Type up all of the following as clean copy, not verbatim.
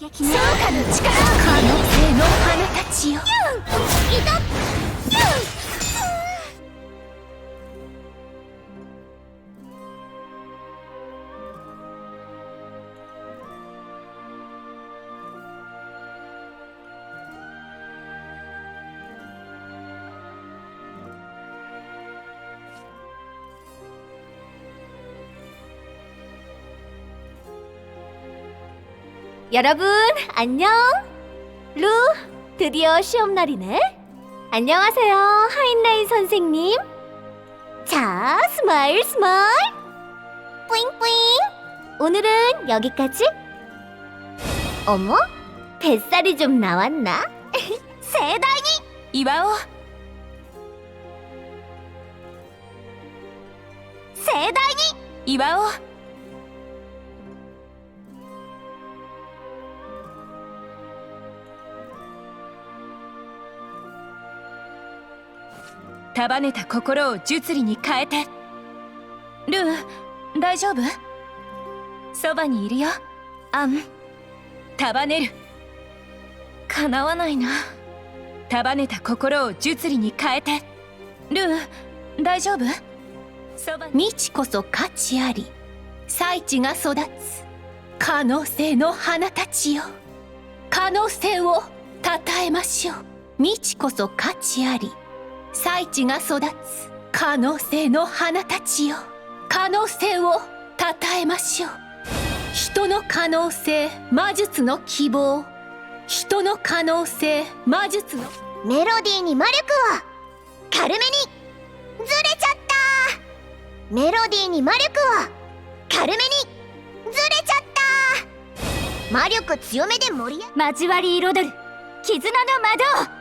激の可能性の花たちよ。いた。여러분, 안녕! 루, 드디어 시험날이네? 안녕하세요, 하인라인 선생님. 자, 스마일 스마일! 뿌잉뿌잉! 오늘은 여기까지? 어머? 뱃살이 좀 나왔나? 세상이! 이와오. 세상이! 이와오.束ねた心を術理に変えて。ルー、大丈夫？そばにいるよ。アン、束ねる。叶わないな。束ねた心を術理に変えて。ルー、大丈夫？そばに。未知こそ価値あり、才知が育つ可能性の花たちよ。可能性をたたえましょう。未知こそ価値あり、才知が育つ可能性の花たちよ。可能性をたたえましょう。人の可能性、魔術の希望。人の可能性、魔術のメロディーに魔力を軽めにずれちゃった。メロディーに魔力を軽めにずれちゃった。魔力強めで盛り上交わり彩る絆の窓。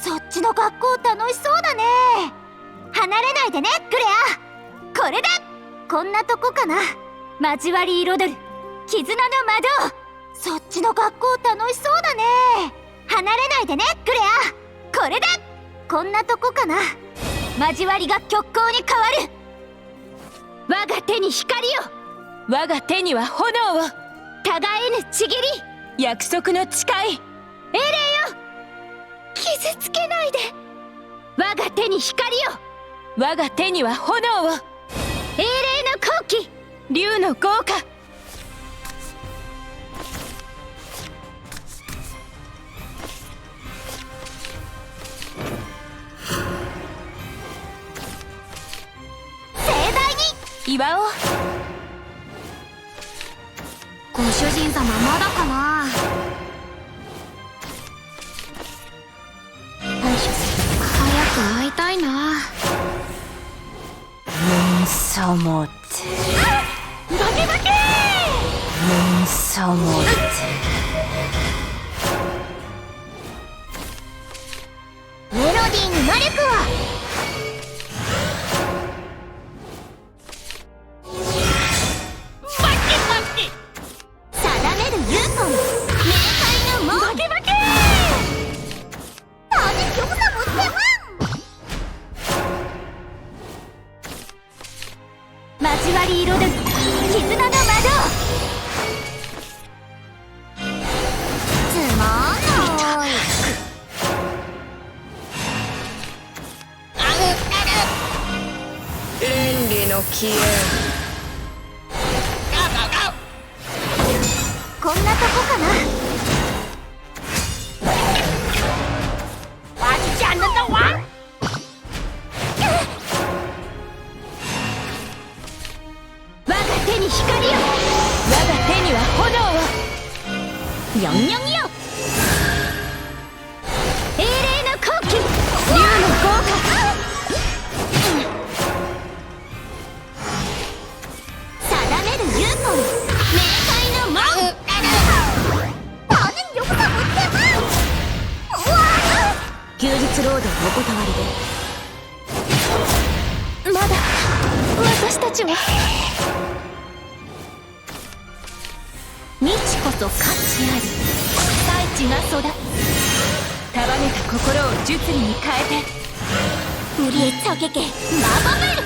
そっちの学校楽しそうだね。離れないでね、クレア。これだ。こんなとこかな。交わり彩る絆の窓。そっちの学校楽しそうだね。離れないでね、クレア。これだ。こんなとこかな。交わりが極光に変わる。我が手に光を。我が手には炎を。互えぬちぎり。約束の誓い。エレよ、傷つけないで。我が手に光を。我が手には炎を。英霊の好機。竜の豪華。盛大に祝おう。ご主人様まだかな。早く会いたいな。눈서못負け눈서못メロディーに魔力を定めるユーコン明快な門。何餃子持ってまん。交わり彩る絆の窓。つまんない。倫理の起源。こんなとこかな。我が手に光を。我が手には炎を。ヨンヨンよ。英霊の好機。竜の豪華。定めるユーコン明快な門。何餃子持ってまん。うわ休日労働お断りで。まだ私たちは。未知こそ価値あり、才知が育つ。束ねた心を術理に変えて。 우리의 적에게 마법을!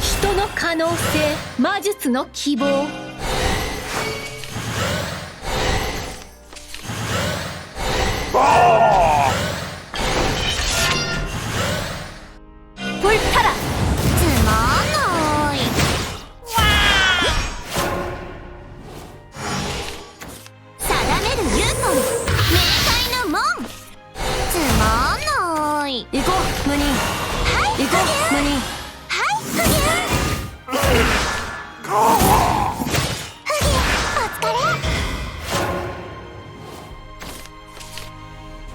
人の可能性、魔術の希望。無人。行こう無人。はいふぎゅんお疲れ。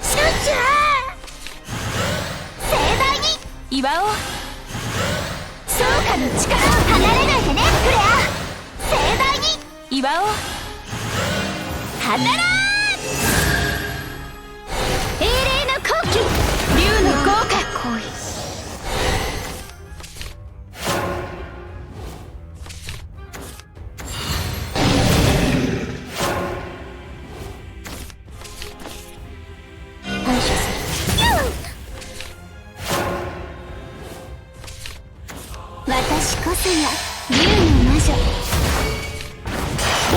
シュッシュ盛大に祝おう。昇華の力を離れないでねフレア。盛大に祝おう。働英霊の好機竜の豪華。反射する。私こそが竜の魔女。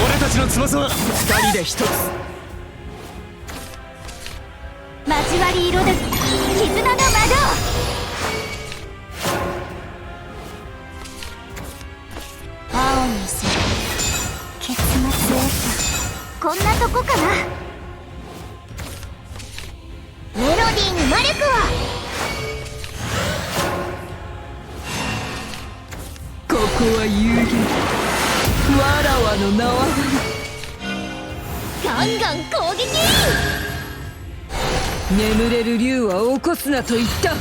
俺たちの翼は二人で一つ。交わり彩る絆の魔導。青にする結末へと。こんなとこかな。メロディーに魔力を。ここは遊戯。わらわの縄張ガンガン攻撃。り。眠れる竜は起こすなと言った。ず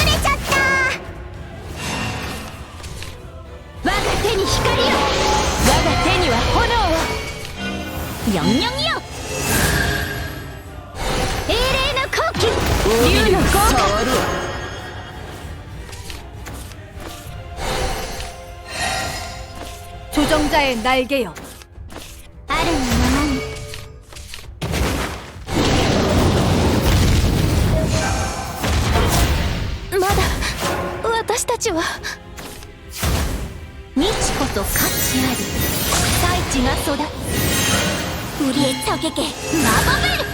れちゃった。我が手に光を。我が手には炎を。ヨンヨンよ。英霊の好機竜の豪華。조정자의 날개여. あるがままに。まだ私たちは。未知こそ価値あり。大地が育つ。 우리의 적에게 마법을.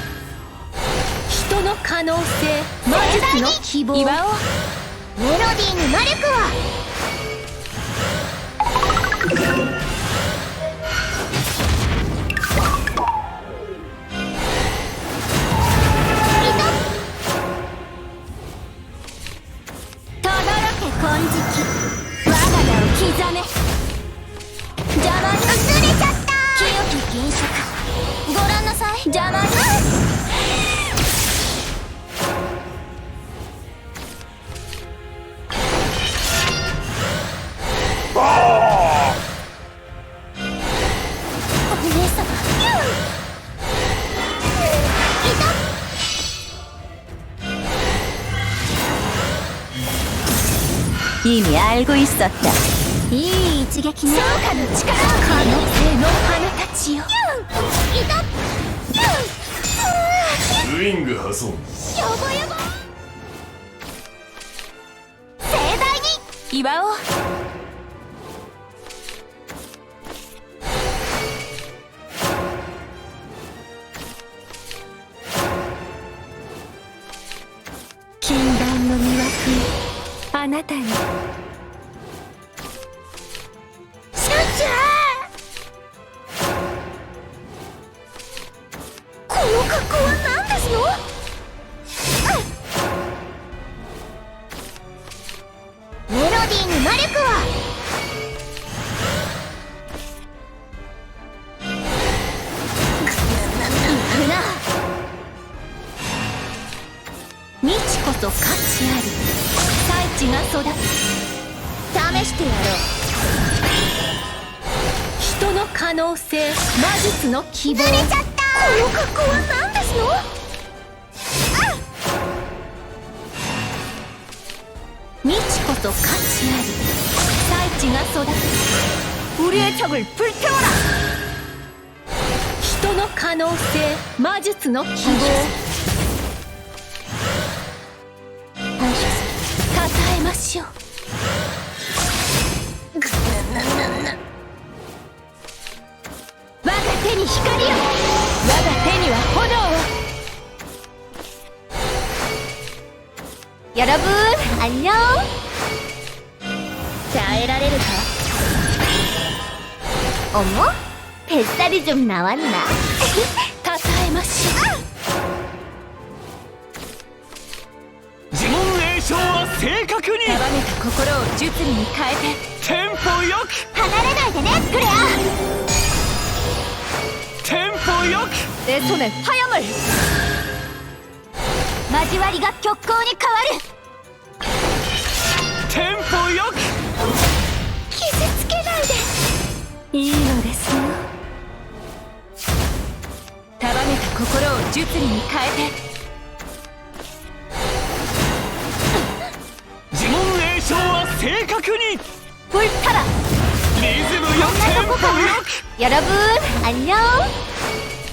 人の可能性。魔術の希望。祝おう。メロディーに魔力を。金色我が名を刻め。邪魔にずれちゃった。清き銀色ご覧なさい。邪魔にお姉様。이미 알고 있었다. いい一撃ね。昇華の力を。可能性の花たちよ。ウイング破損。やばやば。盛大に祝おう。禁断の魅惑をあなたに。この格好は何ですの。メロディーに魔力を。未知こそ価値あり。大地が育つ。試してやろう。人の可能性。魔術の希望。ずれちゃった。この格好は何ですの。未知こそ価値あり。大地が育つ。 우리의 적을 불태워라. 人の可能性。魔術の希望。たたえましょう。我が手に光を。我が手には炎を。 여러분 안녕. 잘 에라레를 가. 어머? 뱃살이 좀 나왔나? たたえましょう。称は正確に。束ねた心を術理に変えて。テンポよく離れないでねクレア。テンポよくエソネ早まる。交わりが極光に変わる。テンポよく傷つけないで。いいのですよ。束ねた心を術理に変えて。呪文詠唱は正確に。불타라。リズムよくテンポよく여러분 안녕。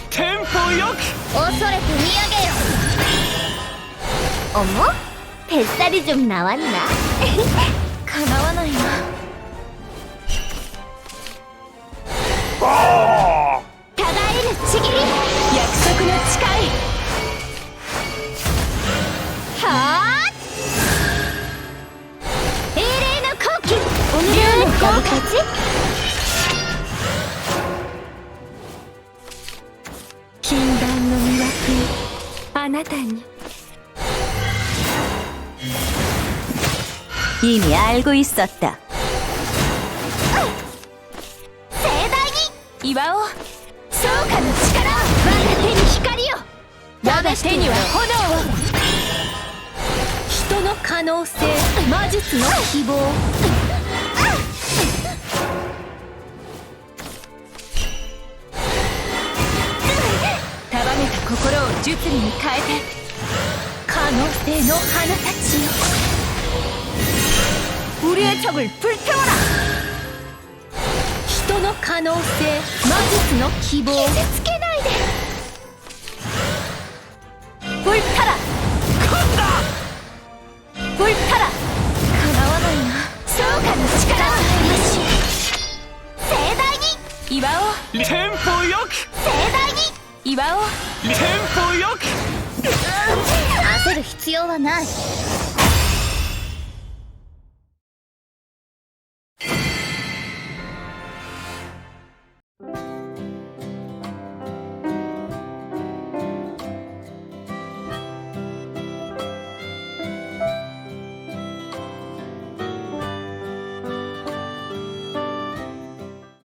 テンポよく恐れて見上げよ。おも뱃살이 좀 나왔나? 叶わないな。互いのちぎり。約束の誓い。はあ。英霊の好機。おのようの豪華。禁断の魅惑あなたに。 이미 알고 있었다. 盛大に祝おう。昇華の力。我が手に光を。我が手には炎を。人の可能性、魔術の希望。束ねた心を術理に変えて。可能性の花たちよ。 우리의 적을 불태워라. 人の可能性、魔術の希望。傷つけないで。 불타라. 불타라. 叶わないな。昇華の力。盛大に祝おう。テンポよく盛大に。祝おう。テンポよく焦る必要はない。